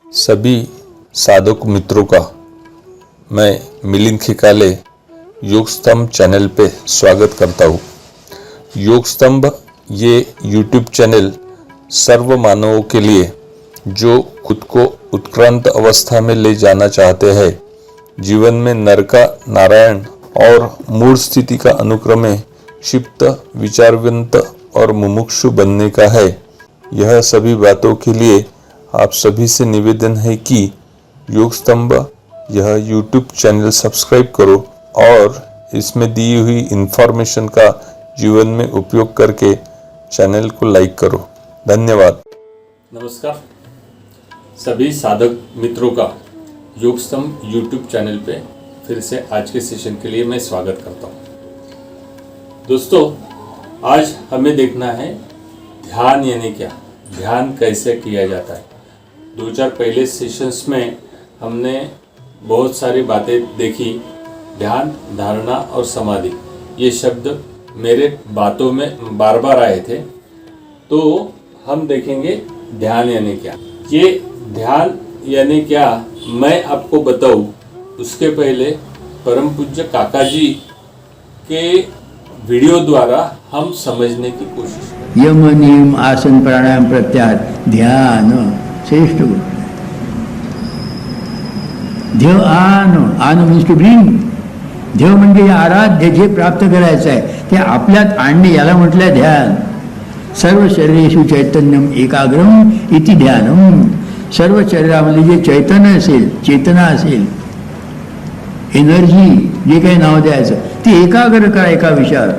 सभी साधक मित्रों का मैं मिलिंद खिकाले योग स्तंभ चैनल पे स्वागत करता हूँ। योग स्तंभ ये यूट्यूब चैनल सर्व मानवों के लिए जो खुद को उत्क्रांत अवस्था में ले जाना चाहते हैं, जीवन में नर का नारायण और मूल स्थिति का अनुक्रमे क्षिप्त विचारवंत और मुमुक्षु बनने का है। यह सभी बातों के लिए आप सभी से निवेदन है कि योग स्तंभ यह यूट्यूब चैनल सब्सक्राइब करो और इसमें दी हुई इंफॉर्मेशन का जीवन में उपयोग करके चैनल को लाइक करो। धन्यवाद। नमस्कार सभी साधक मित्रों का योग स्तंभ यूट्यूब चैनल पे फिर से आज के सेशन के लिए मैं स्वागत करता हूँ। दोस्तों, आज हमें देखना है ध्यान यानी क्या, ध्यान कैसे किया जाता है। 2-4 पहले सेशंस में हमने बहुत सारी बातें देखी। ध्यान, धारणा और समाधि ये शब्द मेरे बातों में बार बार आए थे। तो हम देखेंगे ध्यान यानी क्या। ये ध्यान यानी क्या मैं आपको बताऊं उसके पहले परम पूज्य काका जी के वीडियो द्वारा हम समझने की कोशिश करें। यम नियम आसन प्राणायाम प्रत्याहार ध्यान श्रेष्ठ गोष्ट। ध्येय आन मीन्स टू ब्रिंग। ध्येय म्हणजे आराध्य जे प्राप्त करायचं आहे ते आपल्यात आणणे, याला म्हटलं ध्यान। सर्व शरीरेषु चैतन्यम एकाग्रम इति ध्यानम। सर्व शरीरामध्ये जे चैतन्य असेल, चेतना असेल, एनर्जी जे काही नाव द्यायचं ते एकाग्र करा एका विषयावर,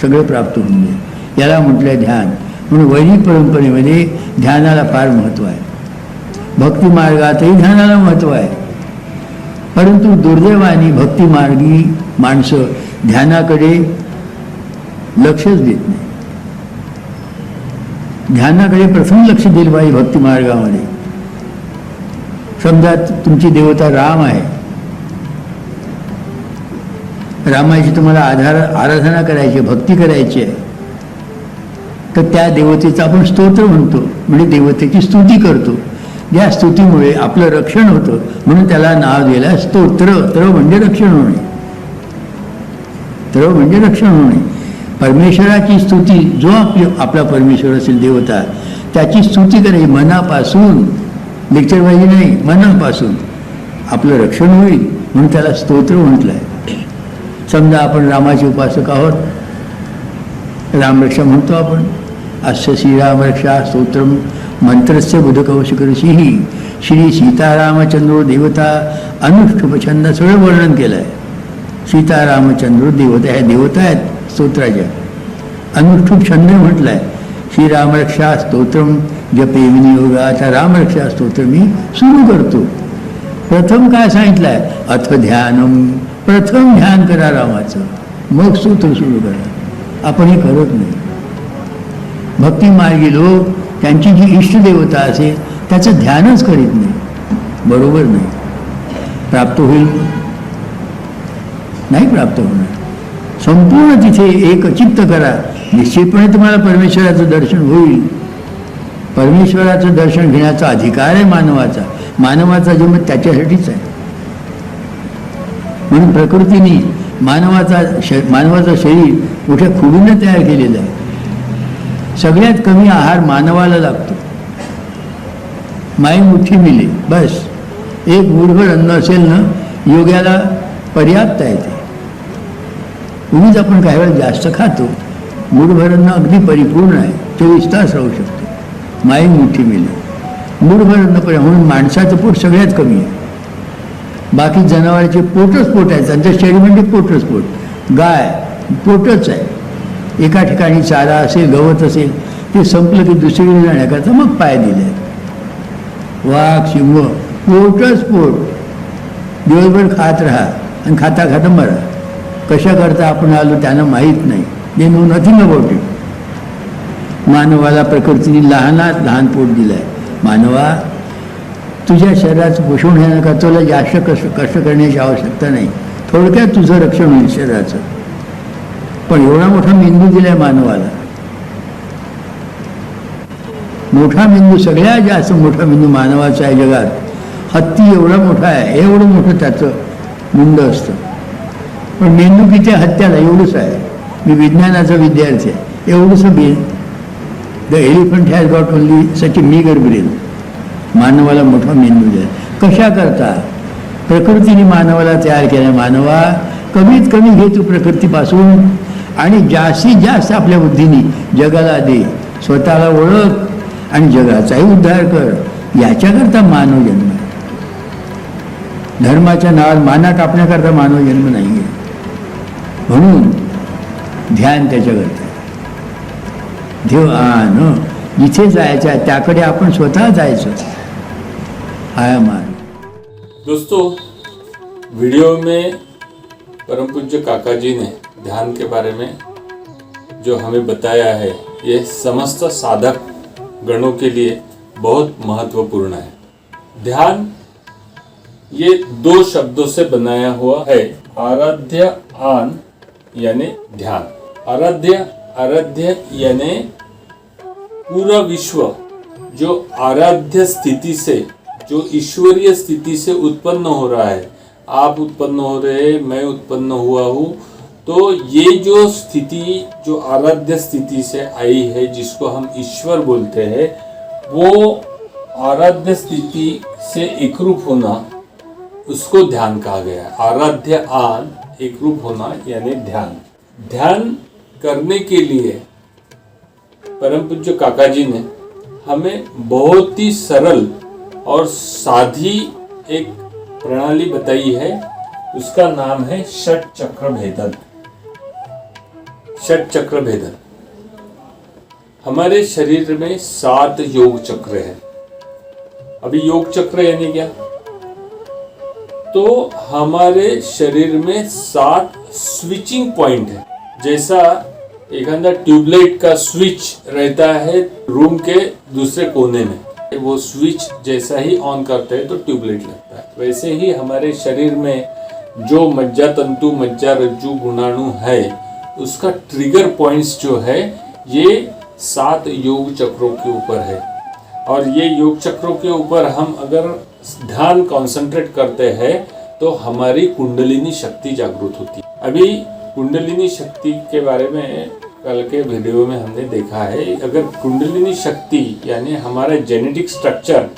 सगळं प्राप्त होऊन जाईल, याला म्हटलं ध्यान। म्हणून वैदिक परंपरेमध्ये ध्यानाला फार महत्त्व आहे, भक्ती मार्गातही ध्यानाला महत्त्व आहे। परंतु दुर्दैवाने भक्ती मार्गी माणसं ध्यानाकडे लक्षच देत नाही। ध्यानाकडे प्रथम लक्ष दिलं पाहिजे भक्ती मार्गामध्ये। समजा तुमची देवता राम आहे, रामाची तुम्हाला आराधना करायची, भक्ती करायची आहे, तर त्या देवतेचं आपण स्तोत्र म्हणतो, म्हणजे देवतेची स्तुती करतो। या स्तुतीमुळे आपलं रक्षण होतं, म्हणून त्याला नाव दिलं स्तोत्र। त्र म्हणजे रक्षण होणे, त्र म्हणजे रक्षण होणे। परमेश्वराची स्तुती, जो आपला परमेश्वर असेल देवता, त्याची स्तुती करायची मनापासून, लेक्चर पाहिजे नाही, मनापासून आपलं रक्षण होईल, म्हणून त्याला स्तोत्र म्हटलं आहे। समजा आपण रामाचे उपासक आहोत, रामरक्षा म्हणतो आपण, अस्य श्रीरामरक्षा स्तोत्रम मंत्रस्य बुधकवशकर्षी श्री सीतारामचंद्रो देवता अनुष्ठुप छंद सगळं वर्णन केलं आहे। सीतारामचंद्रो देवता ह्या देवता आहेत स्तोत्राच्या। अनुष्ठुप छंद म्हटलं आहे, श्रीरामरक्षा स्तोत्रम जपे विनियोगाचा रामरक्षा स्तोत्र मी सुरू करतो। प्रथम काय सांगितलं आहे, अथ ध्यानम, प्रथम ध्यान करा रामाचं, मग स्तोत्र सुरू करा। आपण हे करत नाही। भक्ती मार्गी लोक त्यांची जी इष्टदेवता असेल त्याचं ध्यानच करीत नाही, बरोबर नाही। प्राप्त होईल नाही, प्राप्त होणार। संपूर्ण तिथे एकचित्त करा, निश्चितपणे तुम्हाला परमेश्वराचं दर्शन होईल। परमेश्वराचं दर्शन घेण्याचा अधिकार आहे मानवाचा, मानवाचा जन्म त्याच्यासाठीच आहे। म्हणून प्रकृतीने मानवाचं शरीर मोठ्या खुबीने तयार केलेलं आहे। सगळ्यात कमी आहार मानवाला लागतो, माई मुठ्ठी मिली, बस एक मूठभर अन्न असेल ना, योग्याला पर्याप्त आहे ते। उगीच आपण काही वेळा जास्त खातो, मूठभर अन्न अगदी परिपूर्ण आहे, 24 तास राहू शकतो। माई मुठ्ठी मिली, मूठभर अन्न पर्याप्त, म्हणून माणसाचं पोट सगळ्यात कमी आहे। बाकी जनावरांचे पोटच पोट आहे, त्यांचं शरीर म्हणजे पोटच पोट। गाय पोटच आहे, एका ठिकाणी चारा असेल, गवत असेल, ते संपलं की दुसरीकडे जाण्याकरता मग पाय दिले। वाघ, सिंह पोटच पोट, दिवसभर खात राहा आणि खाता खाता मरा। कशा करता आपण आलो त्यांना माहीत नाही, they know nothing about it. मानवाला प्रकृतीने लहानात लहान पोट दिलं आहे। मानवा, तुझ्या शरीराचं पोषण होण्याकरता तुला जास्त कष्ट करण्याची आवश्यकता नाही, थोडक्यात तुझं रक्षण होईल शरीराचं। पण एवढा मोठा मेंदू दिलाय मानवाला, मोठा मेंदू, सगळ्यात जास्त मोठा मेंदू मानवाचा आहे जगात. हत्ती एवढा मोठा आहे, एवढं मोठं त्याचं मुंड असतं. पण मेंदू किती हत्याला एवढंच आहे. मी विज्ञानाचा विद्यार्थी आहे. एवढंसं the elephant has got only such a meagre brain. मानवाला मोठा मेंदू द्या. कशा करता? प्रकृतीने मानवाला तयार केला. मानवा कमीत कमी घे तू प्रकृतीपासून आणि जास्तीत जास्त आपल्या बुद्धीने जगाला दे. स्वतःला ओळख आणि जगाचाही उद्धार कर. याच्याकरता मानव जन्म आहे. धर्माच्या नावात माना टाकण्याकरता मानव जन्म नाही आहे. म्हणून ध्यान त्याच्याकरता. ध्यान जिथे जायचं आहे त्याकडे आपण स्वतः जायचं. आया मान. दोस्तों, वीडियो में परम पूज्य काका जी ने ध्यान के बारे में जो हमें बताया है, ये समस्त साधक गणों के लिए बहुत महत्वपूर्ण है. ध्यान ये 2 शब्दों से बनाया हुआ है. आराध्य आन यानी ध्यान. आराध्य यानी पूरा विश्व जो आराध्य स्थिति से, जो ईश्वरीय स्थिति से उत्पन्न हो रहा है. आप उत्पन्न हो रहे, मैं उत्पन्न हुआ हूँ. तो ये जो स्थिति, जो आराध्य स्थिति से आई है, जिसको हम ईश्वर बोलते हैं, वो आराध्य स्थिति से एकरूप होना, उसको ध्यान कहा गया. आराध्य आन, एकरूप होना यानी ध्यान. ध्यान करने के लिए परम पूज्य काका जी ने हमें बहुत ही सरल और साधी एक प्रणाली बताई है. उसका नाम है षट चक्र भेदन. षट चक्र भेदन. हमारे शरीर में 7 योग चक्र है. अभी योग चक्र यानी क्या? तो हमारे शरीर में 7 स्विचिंग पॉइंट है. जैसा एखादा ट्यूबलाइट का स्विच रहता है रूम के दूसरे कोने में, वो स्विच जैसा ही ऑन करते हैं तो ट्यूबलाइट लगता है. वैसे ही हमारे शरीर में जो मज्जा तंतु, मज्जा रज्जु, गुणाणु है, उसका ट्रिगर पॉइंट्स जो है ये 7 योग चक्रों के ऊपर है. और ये योग चक्रों के ऊपर हम अगर ध्यान कंसंट्रेट करते हैं तो हमारी कुंडलिनी शक्ति जागृत होती है. अभी कुंडलिनी शक्ति के बारे में कल के वीडियो में हमने देखा है. अगर कुंडलिनी शक्ति यानी हमारा जेनेटिक स्ट्रक्चर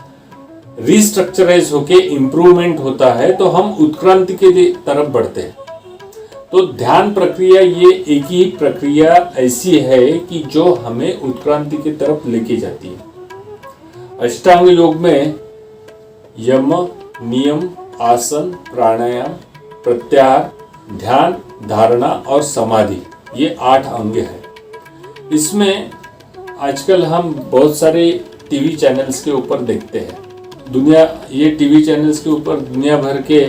रिस्ट्रक्चराइज होके इम्प्रूवमेंट होता है तो हम उत्क्रांति के तरफ बढ़ते हैं. तो ध्यान प्रक्रिया ये एक ही प्रक्रिया ऐसी है कि जो हमें उत्क्रांति की तरफ लेके जाती है. अष्टांग योग में यम, नियम, आसन, प्राणायाम, प्रत्याहार, ध्यान, धारणा और समाधि, ये 8 अंग है. इसमें आजकल हम बहुत सारे टीवी चैनल्स के ऊपर देखते हैं. ये टीवी चैनल्स के ऊपर दुनिया भर के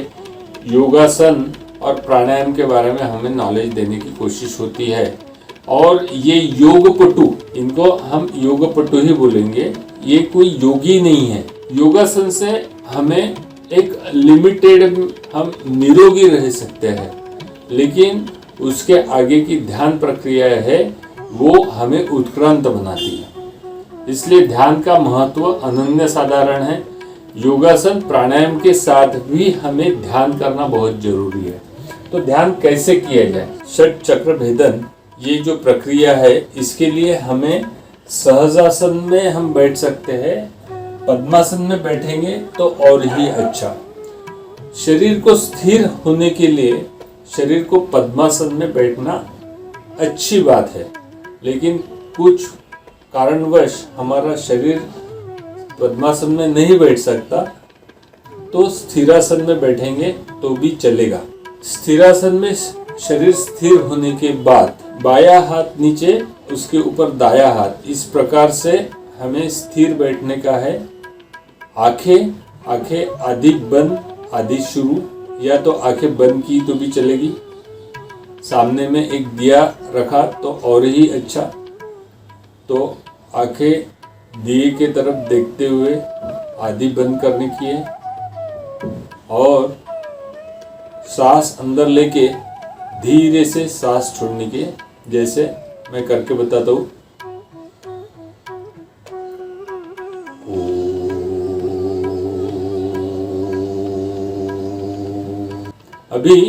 योगासन और प्राणायाम के बारे में हमें नॉलेज देने की कोशिश होती है. और ये योगपटु, इनको हम योगपटु ही बोलेंगे, ये कोई योगी नहीं है. योगासन से हमें एक लिमिटेड, हम निरोगी रह सकते हैं, लेकिन उसके आगे की ध्यान प्रक्रिया है वो हमें उत्क्रांत बनाती है. इसलिए ध्यान का महत्व अनन्य साधारण है. योगासन प्राणायाम के साथ भी हमें ध्यान करना बहुत जरूरी है. तो ध्यान कैसे किया जाए? षट चक्र भेदन ये जो प्रक्रिया है, इसके लिए हमें सहजासन में हम बैठ सकते हैं. पद्मासन में बैठेंगे तो और ही अच्छा. शरीर को स्थिर होने के लिए शरीर को पद्मासन में बैठना अच्छी बात है, लेकिन कुछ कारणवश हमारा शरीर पद्मासन में नहीं बैठ सकता तो स्थिरासन में बैठेंगे तो भी चलेगा. स्थिरासन में शरीर स्थिर होने के बाद बायां हाथ नीचे, उसके ऊपर दायां हाथ, इस प्रकार से हमें स्थिर बैठने का है. आंखें आधी बंद आधी शुरू, या तो आंखें बंद की तो भी चलेगी. सामने में एक दिया रखा तो और ही अच्छा. तो आंखें दिए के तरफ देखते हुए आधी बंद करने की है और सांस अंदर लेके धीरे से सांस छोड़ने की है. जैसे मैं करके बताता हूँ. अभी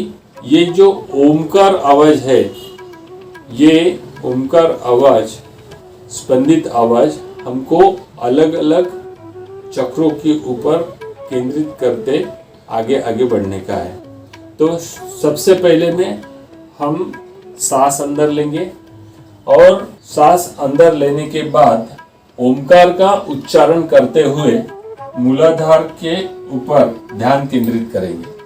ये जो ओमकार आवाज है, ये ओमकार आवाज, स्पंदित आवाज हमको अलग अलग चक्रों के ऊपर केंद्रित करते आगे आगे बढ़ने का है। तो सबसे पहले में हम सांस अंदर लेंगे और सांस अंदर लेने के बाद ओमकार का उच्चारण करते हुए मूलाधार के ऊपर ध्यान केंद्रित करेंगे।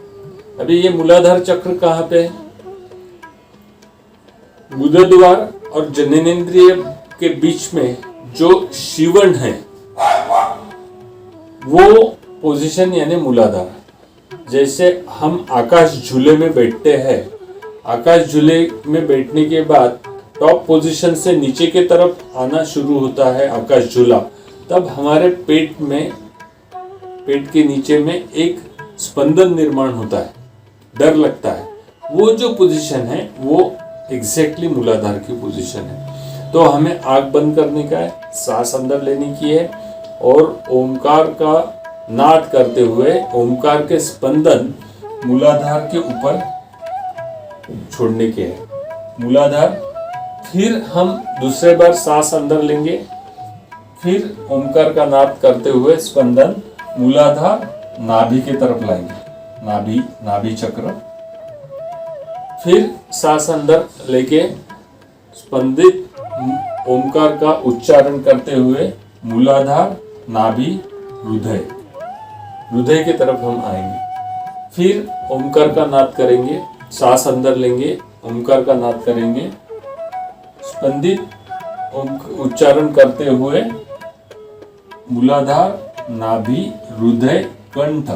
अभी ये मूलाधार चक्र कहाँ पे है? गुदद्वार और जननेंद्रिय के बीच में जो शिवन है वो पोजीशन यानी मूलाधार। जैसे हम आकाश झूले में बैठते हैं, आकाश झूले में बैठने के बाद टॉप पोजीशन से नीचे के तरफ आना शुरू होता है आकाश झूला, तब हमारे पेट के नीचे में एक स्पंदन निर्माण होता है, डर लगता है। वो जो पोजीशन है वो एग्जैक्टली मूलाधार की पोजीशन है। तो हमें आंख बंद करने का है, सांस अंदर लेने की है और ओमकार का नाद करते हुए ओमकार के स्पंदन मूलाधार के ऊपर छोड़ने के हैं। मूलाधार, फिर हम दूसरे बार सांस अंदर लेंगे, फिर ओमकार का नाद करते हुए स्पंदन मूलाधार नाभि की तरफ लाएंगे, नाभि चक्र। फिर सांस अंदर लेके स्पंदित ओमकार का उच्चारण करते हुए मूलाधार नाभि हृदय की तरफ हम आएंगे। फिर ओमकार का नाद करेंगे, सांस अंदर लेंगे, ओमकार का नाद करेंगे, स्पंदित उच्चारण करते हुए मूलाधार नाभि हृदय कंठ,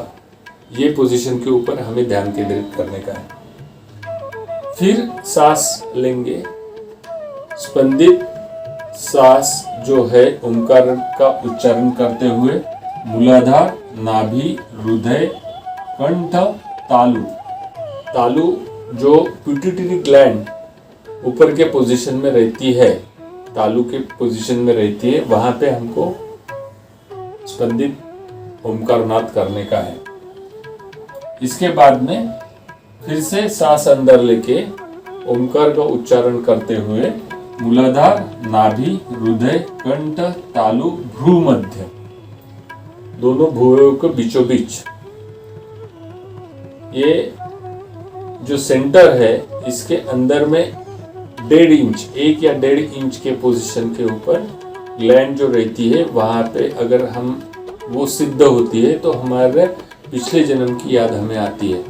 ये पोजीशन के ऊपर हमें ध्यान केंद्रित करने का है। फिर सांस लेंगे, स्पंदित सांस जो है ओमकार का उच्चारण करते हुए मूलाधार नाभि हृदय कंठ तालु जो पिट्यूटरी ग्लैंड ऊपर के पोजीशन में रहती है, तालु के पोजीशन में रहती है, वहां पे हमको स्पंदित ओमकार नाद करने का है। इसके बाद में फिर से सांस अंदर लेके ओमकार का उच्चारण करते हुए मूलाधार नाभि हृदय कंठ तालु भ्रू मध्य, दोनों भुवों के बीचों बीच, ये जो सेंटर है इसके अंदर में 1.5 इंच, 1 या 1.5 इंच के पोजीशन के ऊपर ग्लैंड जो रहती है, वहां पे अगर हम वो सिद्ध होती है तो हमारे पिछले जन्म की याद हमें आती है।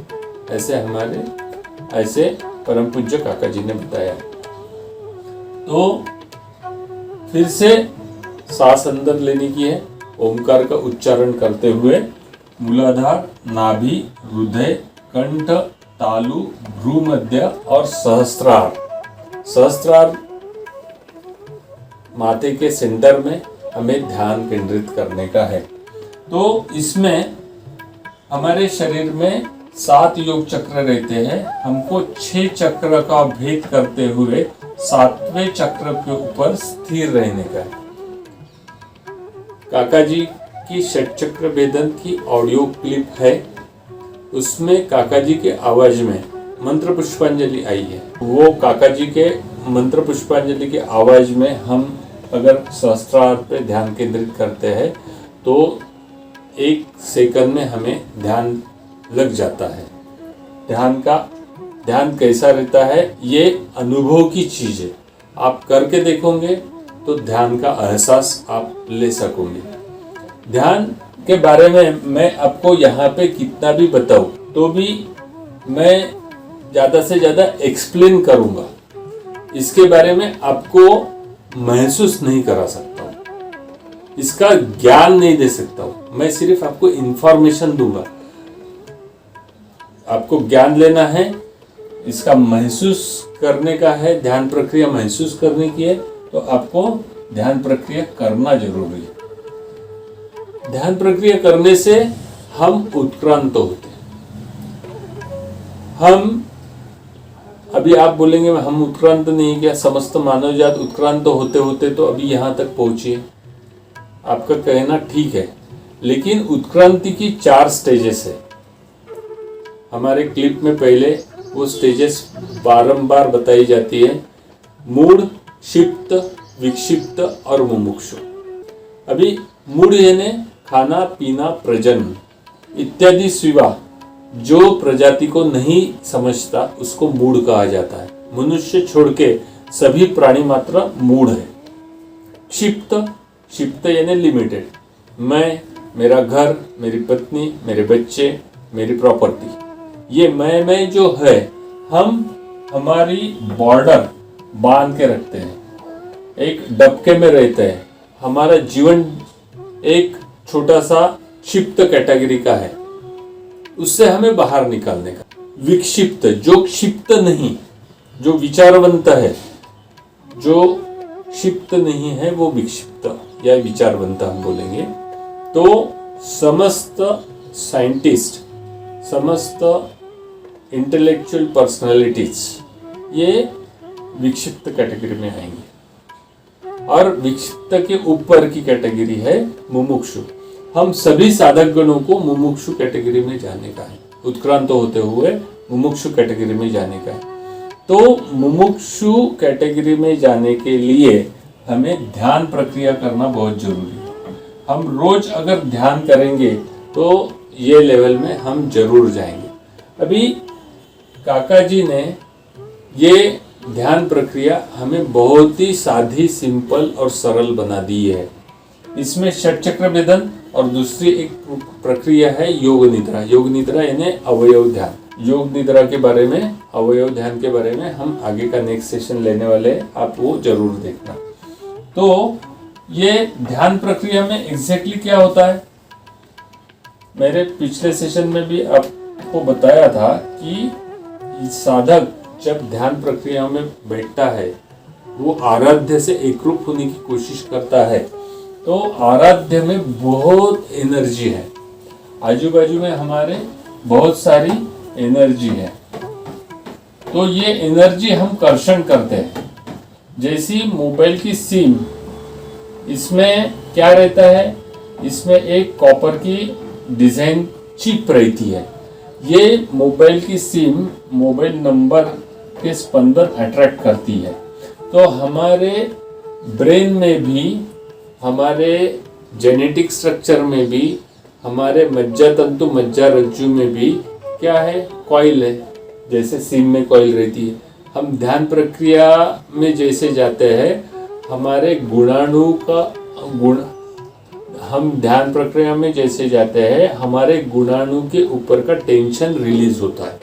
ऐसे परम पूज्य काका जी ने बताया। तो फिर से सांस अंदर लेने की है, ओमकार का उच्चारण करते हुए मूलाधार नाभि हृदय कंठ तालु भ्रू मध्य और सहस्त्रार माथे के सेंटर में हमें ध्यान केंद्रित करने का है। तो इसमें हमारे शरीर में 7 योग चक्र रहते हैं, हमको 6 चक्र का भेद करते हुए 7वें चक्र के ऊपर स्थिर रहने का है। काका जी की षट चक्र भेदन की ऑडियो क्लिप है, उसमें काका जी के आवाज में मंत्र पुष्पांजलि आई है। वो काका जी के मंत्र पुष्पांजलि के आवाज में हम अगर सहस्त्रार पे ध्यान केंद्रित करते हैं तो 1 सेकंड में हमें ध्यान लग जाता है। ध्यान कैसा रहता है ये अनुभव की चीज है। आप करके देखोगे तो ध्यान का एहसास आप ले सकोगे। ध्यान के बारे में मैं आपको यहाँ पे कितना भी बताऊं तो भी मैं ज़्यादा से ज़्यादा एक्सप्लेन करूँगा, इसके बारे में आपको महसूस नहीं करा सकता हूँ, इसका ज्ञान नहीं दे सकता हूँ। मैं सिर्फ आपको इंफॉर्मेशन दूंगा। आपको ज्ञान लेना है, इसका महसूस करने का है, ध्यान प्रक्रिया महसूस करने की है, तो आपको ध्यान प्रक्रिया करना जरूरी है। ध्यान प्रक्रिया करने से हम उत्क्रांत होते हैं। हम अभी आप बोलेंगे हम उत्क्रांत नहीं, क्या समस्त मानव जात उत्क्रांत होते होते तो अभी यहाँ तक पहुंचिए। आपका कहना ठीक है, लेकिन उत्क्रांति की 4 स्टेजेस है। हमारे क्लिप में पहले वो स्टेजेस बारंबार बताई जाती है, मूढ़, क्षिप्त, विक्षिप्त और मुमुक्षु। अभी मूढ़ यानी खाना पीना प्रजनन इत्यादि सिवा जो प्रजाति को नहीं समझता उसको मूढ़ कहा जाता है। मनुष्य छोड़ के सभी प्राणी मात्र मूढ़ है। क्षिप्त, क्षिप्त यानी लिमिटेड, मैं, मेरा घर, मेरी पत्नी, मेरे बच्चे, मेरी प्रॉपर्टी, ये मैं जो है हम हमारी बॉर्डर बांध के रखते हैं, एक डबके में रहते हैं। हमारा जीवन एक छोटा सा क्षिप्त कैटेगरी का है, उससे हमें बाहर निकालने का। विक्षिप्त, जो क्षिप्त नहीं, जो विचारवंत है, जो क्षिप्त नहीं है वो विक्षिप्त या विचारवंत हम बोलेंगे। तो समस्त साइंटिस्ट, समस्त इंटेलेक्चुअल पर्सनालिटीज ये विक्षिप्त कैटेगरी में आएंगे। और विक्षिप्त के ऊपर की कैटेगरी है मुमुक्षु। हम सभी साधक गणों को मुमुक्षु कैटेगरी में जाने का है, उत्क्रांत होते हुए मुमुक्षु कैटेगरी में जाने का है। तो मुमुक्षु कैटेगरी में जाने के लिए हमें ध्यान प्रक्रिया करना बहुत जरूरी है। हम रोज अगर ध्यान करेंगे तो ये लेवल में हम जरूर जाएंगे। अभी काका जी ने ये ध्यान प्रक्रिया हमें बहुत ही सादी, सिंपल और सरल बना दी है। इसमें षट चक्र भेदन और दूसरी एक प्रक्रिया है योग निद्रा। योग निद्रा यानी अवयव ध्यान। योग निद्रा के बारे में, अवयव ध्यान के बारे में हम आगे का नेक्स्ट सेशन लेने वाले हैं, आप वो जरूर देखना। तो ये ध्यान प्रक्रिया में एग्जैक्टली क्या होता है, मेरे पिछले सेशन में भी आपको बताया था कि साधक जब ध्यान प्रक्रिया में बैठता है वो आराध्य से एकरूप होने की कोशिश करता है। तो आराध्य में बहुत एनर्जी है, आजू बाजू में हमारे बहुत सारी एनर्जी है। तो ये एनर्जी हम कर्षण करते हैं। जैसी मोबाइल की सिम, इसमें क्या रहता है, इसमें एक कॉपर की डिजाइन चिप रहती है। ये मोबाइल की सिम मोबाइल नंबर के स्पंदन अट्रैक्ट करती है। तो हमारे ब्रेन में भी, हमारे जेनेटिक स्ट्रक्चर में भी, हमारे मज्जा तंतु मज्जा रज्जु में भी क्या है, कॉइल है। जैसे सिम में कॉइल रहती है। हम ध्यान प्रक्रिया में जैसे जाते हैं, हमारे गुणाणु का गुण, हम ध्यान प्रक्रिया में जैसे जाते हैं हमारे गुणाणु के ऊपर का टेंशन रिलीज होता है।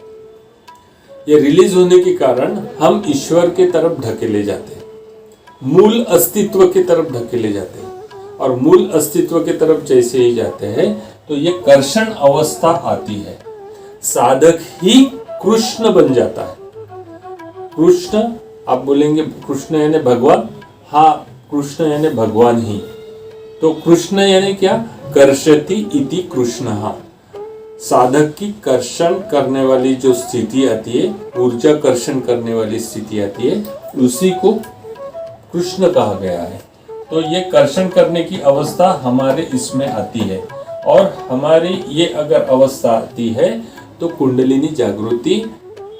ये रिलीज होने के कारण हम ईश्वर के तरफ ढकेले जाते हैं, मूल अस्तित्व के तरफ ढकेले जाते हैं। और मूल अस्तित्व के तरफ जैसे ही जाते हैं तो ये कर्षण अवस्था आती है। साधक ही कृष्ण बन जाता है। कृष्ण, आप बोलेंगे कृष्ण यानी भगवान, हाँ, कृष्ण यानी भगवान ही। तो कृष्ण यानी क्या, कर्षति इति कृष्णः। साधक की कर्षण करने वाली जो स्थिति आती है, ऊर्जा कर्षण करने वाली स्थिति आती है, उसी को कृष्ण कहा गया है। तो ये कर्षण करने की अवस्था हमारे इसमें आती है। और हमारी ये अगर अवस्था आती है तो कुंडलिनी जागृति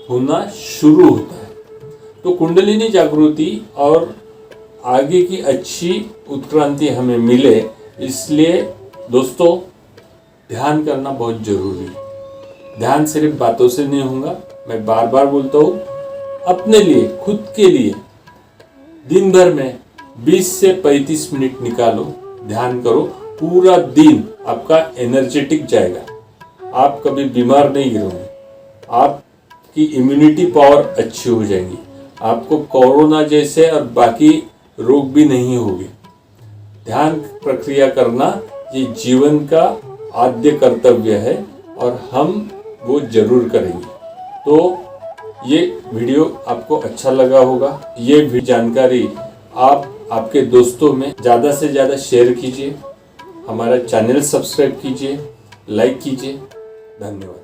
होना शुरू होता है। तो कुंडलिनी जागृति और आगे की अच्छी उत्क्रांति हमें मिले, इसलिए दोस्तों ध्यान करना बहुत जरूरी है। ध्यान सिर्फ बातों से नहीं होगा। मैं बार बार बोलता हूँ, अपने लिए, खुद के लिए दिन भर में 20 से 35 मिनट निकालो, ध्यान करो। पूरा दिन आपका एनर्जेटिक जाएगा, आप कभी बीमार नहीं गिरोगे, आपकी इम्यूनिटी पावर अच्छी हो जाएगी, आपको कोरोना जैसे और बाकी रोग भी नहीं होंगे। ध्यान प्रक्रिया करना ये जीवन का आद्य कर्तव्य है और हम वो जरूर करेंगे। तो ये वीडियो आपको अच्छा लगा होगा। ये जानकारी आप आपके दोस्तों में ज़्यादा से ज़्यादा शेयर कीजिए, हमारा चैनल सब्सक्राइब कीजिए, लाइक कीजिए। धन्यवाद।